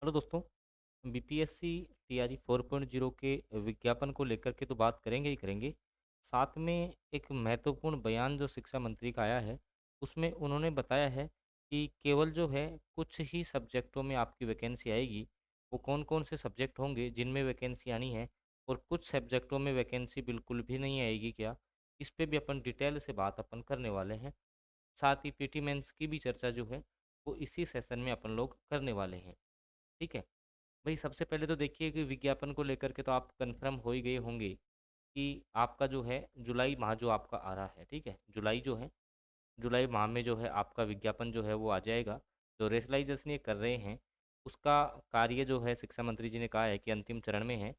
Hello दोस्तों। BPSC TRE 4.0 के विज्ञापन को लेकर के तो बात करेंगे ही करेंगे। साथ में एक महत्वपूर्ण बयान जो शिक्षा मंत्री का आया है, उसमें उन्होंने बताया है कि केवल जो है कुछ ही सब्जेक्टों में आपकी वैकेंसी आएगी। वो कौन-कौन से सब्जेक्ट होंगे जिनमें वैकेंसी आनी है और कुछ सब्जेक्टों में वैकेंसी बिल्कुल भी नहीं आएगी क्या? इस पे भी अपन डिटेल से बात अपन करने वाले हैं। साथ ही पीटी मेंस की भी चर्चा जो है, वो इसी सेशन में अपन लोग करने वाले हैं। ठीक है? भई सबसे पहले तो देखिए कि विज्ञापन को लेकर के तो आप कन्फर्म हो ही गए होंगे कि आपका जो है जुलाई माह जो आपका आ रहा है, ठीक है? जुलाई जो है, जुलाई माह में जो है आपका विज्ञापन जो है वो आ जाएगा। जो रेशलाइज़ेशन ये कर रहे हैं, उसका कार्य जो है शिक्षा मंत्री जी ने कहा है कि अंतिम चरण में है।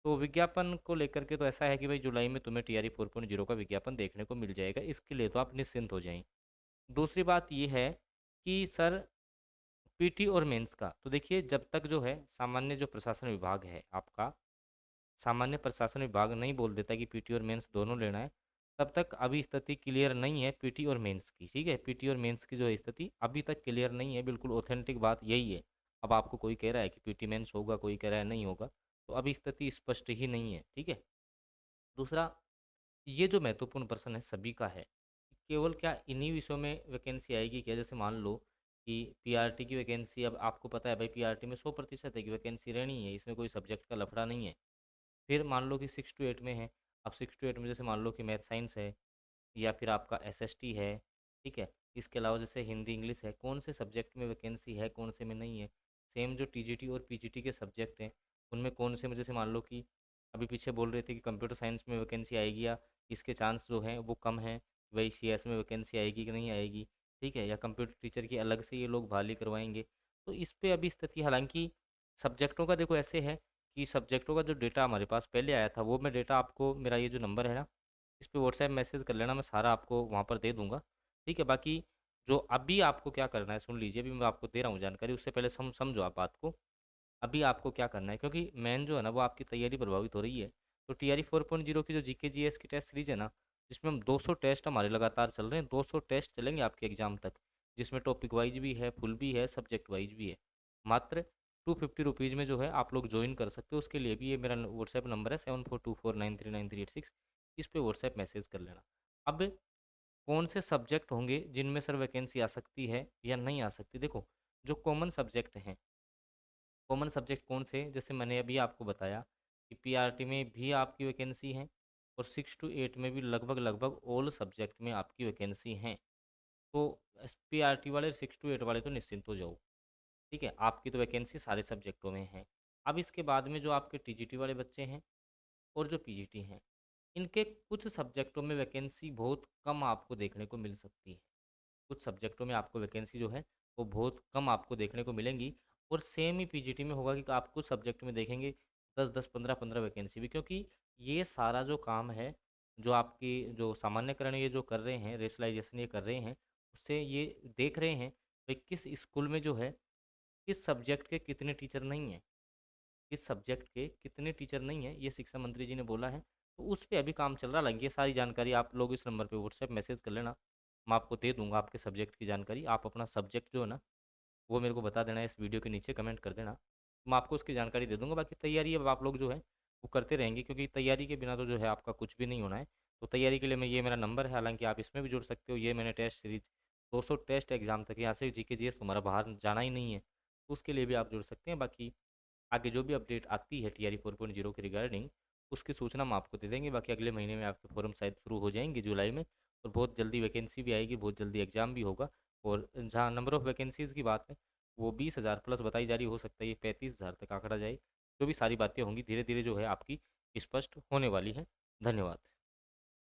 तो विज्ञापन को लेकर के तो ऐसा है कि भई जुलाई में तुम्हें टीआरई 4.0 का विज्ञापन देखने को मिल जाएगा, इसके लिए तो आप निश्चिंत हो जाएँ। दूसरी बात ये है कि सर पीटी और मेंस का तो देखिए जब तक जो है सामान्य जो प्रशासन विभाग है आपका, सामान्य प्रशासन विभाग नहीं बोल देता कि पीटी और मेंस दोनों लेना है, तब तक अभी स्थिति क्लियर नहीं है पीटी और मेंस की, ठीक है? पीटी और मेंस की जो है स्थिति अभी तक क्लियर नहीं है, बिल्कुल ऑथेंटिक बात यही है। अब आपको कोई कह रहा है कि पीटी मेंस होगा, कोई कह रहा है नहीं होगा, तो अभी स्थिति स्पष्ट ही नहीं है, ठीक है? दूसरा, ये जो महत्वपूर्ण प्रश्न है सभी का है, केवल क्या इन्हीं विषयों में वैकेंसी आएगी क्या? जैसे मान लो कि पीआरटी की वैकेंसी अब आपको पता है भाई पीआरटी में 100% है कि वैकेंसी रहनी है, इसमें कोई सब्जेक्ट का लफड़ा नहीं है। फिर मान लो कि 6 टू 8 में है, अब 6 टू 8 में जैसे मान लो कि मैथ साइंस है या फिर आपका एसएसटी है, ठीक है? इसके अलावा जैसे हिंदी इंग्लिश है, कौन से सब्जेक्ट में वैकेंसी है, कौन से में नहीं है? सेम जो टीजीटी और पीजीटी के सब्जेक्ट हैं, उनमें कौन से में जैसे मान लो कि अभी पीछे बोल रहे थे कि कंप्यूटर साइंस में वैकेंसी आएगी या इसके चांस जो हैं वो कम हैं, वही सीएस में वैकेंसी आएगी कि नहीं आएगी, ठीक है? या कंप्यूटर टीचर की अलग से ये लोग बहाली करवाएँगे। तो इस पे अभी स्थिति हालाँकि सब्जेक्टों का देखो ऐसे है कि सब्जेक्टों का जो डेटा हमारे पास पहले आया था, वो मैं डेटा आपको मेरा ये जो नंबर है ना, इस पे व्हाट्सएप मैसेज कर लेना, मैं सारा आपको वहाँ पर दे दूँगा, ठीक है? बाकी जो अभी आपको क्या करना है सुन लीजिए, अभी मैं आपको दे रहा हूँ जानकारी, उससे पहले समझो आप बात को। अभी आपको क्या करना है क्योंकि मेन जो है ना वो आपकी तैयारी प्रभावित हो रही है। तो टीआरई 4.0 की जो जीके जीएस की टेस्ट सीरीज है ना, जिसमें हम 200 टेस्ट हमारे लगातार चल रहे हैं, 200 टेस्ट चलेंगे आपके एग्जाम तक, जिसमें टॉपिक वाइज भी है, फुल भी है, सब्जेक्ट वाइज भी है। मात्र 250 रुपीज़ में जो है आप लोग ज्वाइन कर सकते हो, उसके लिए भी ये मेरा व्हाट्सएप नंबर है 7424939386, इस पे व्हाट्सएप मैसेज कर लेना। अब कौन से सब्जेक्ट होंगे जिनमें सर वैकेंसी आ सकती है या नहीं आ सकती? देखो, जो कॉमन सब्जेक्ट हैं, कॉमन सब्जेक्ट कौन से हैं? जैसे मैंने अभी आपको बताया कि पीआरटी में भी आपकी वैकेंसी हैं और 6 टू 8 में भी लगभग-लगभग ऑल सब्जेक्ट में आपकी वैकेंसी हैं। तो पीआरटी वाले 6 टू 8 वाले तो निश्चिंत हो जाओ, ठीक है? आपकी तो वैकेंसी सारे सब्जेक्टों में है। अब इसके बाद में जो आपके टीजीटी वाले बच्चे हैं और जो पीजीटी हैं, इनके कुछ सब्जेक्टों में वैकेंसी बहुत कम आपको देखने को मिल सकती है। कुछ सब्जेक्टों में आपको वैकेंसी जो है वो बहुत कम आपको देखने को मिलेंगी और सेम ही पीजीटी में होगा कि आप कुछ सब्जेक्ट में देखेंगे 10-10 15-15 वैकेंसी भी, क्योंकि ये सारा जो काम है जो आपकी जो सामान्यकरण ये जो कर रहे हैं, रेशलाइजेशन ये कर रहे हैं, उससे ये देख रहे हैं भाई किस स्कूल में जो है किस सब्जेक्ट के कितने टीचर नहीं हैं, किस सब्जेक्ट के कितने टीचर नहीं हैं, ये शिक्षा मंत्री जी ने बोला है। तो उस पे अभी काम चल रहा है। हालाँकि ये सारी जानकारी आप लोग इस नंबर पे व्हाट्सएप मैसेज कर लेना, मैं आपको दे दूँगा आपके सब्जेक्ट की जानकारी। आप अपना सब्जेक्ट जो है ना, वो मेरे को बता देना, इस वीडियो के नीचे कमेंट कर देना। मैं आपको उसकी जानकारी दे दूँगा। बाकी तैयारी अब आप लोग जो है, वो करते रहेंगे क्योंकि तैयारी के बिना तो जो है आपका कुछ भी नहीं होना है। तो तैयारी के लिए मैं ये मेरा नंबर है, हालाँकि आप इसमें भी जुड़ सकते हो। ये मैंने टेस्ट सीरीज़ 200 टेस्ट एग्ज़ाम तक यहाँ से जीके जीएस तुम्हारा बाहर जाना ही नहीं है, तो उसके लिए भी आप जुड़ सकते हैं। बाकी आगे जो भी अपडेट आती है टीआरई 4.0 के रिगार्डिंग, उसकी सूचना हम आपको दे देंगे। बाकी अगले महीने में आपके फॉर्म शायद शुरू हो जाएंगे जुलाई में, और बहुत जल्दी वैकेंसी भी आएगी, बहुत जल्दी एग्ज़ाम भी होगा। और जहाँ नंबर ऑफ़ वैकेंसीज़ की बात है, वो 20,000 प्लस बताई जा रही, हो सकता है ये 35,000 तक आंकड़ा जाए। जो भी सारी बातें होंगी धीरे धीरे जो है आपकी स्पष्ट होने वाली हैं। धन्यवाद।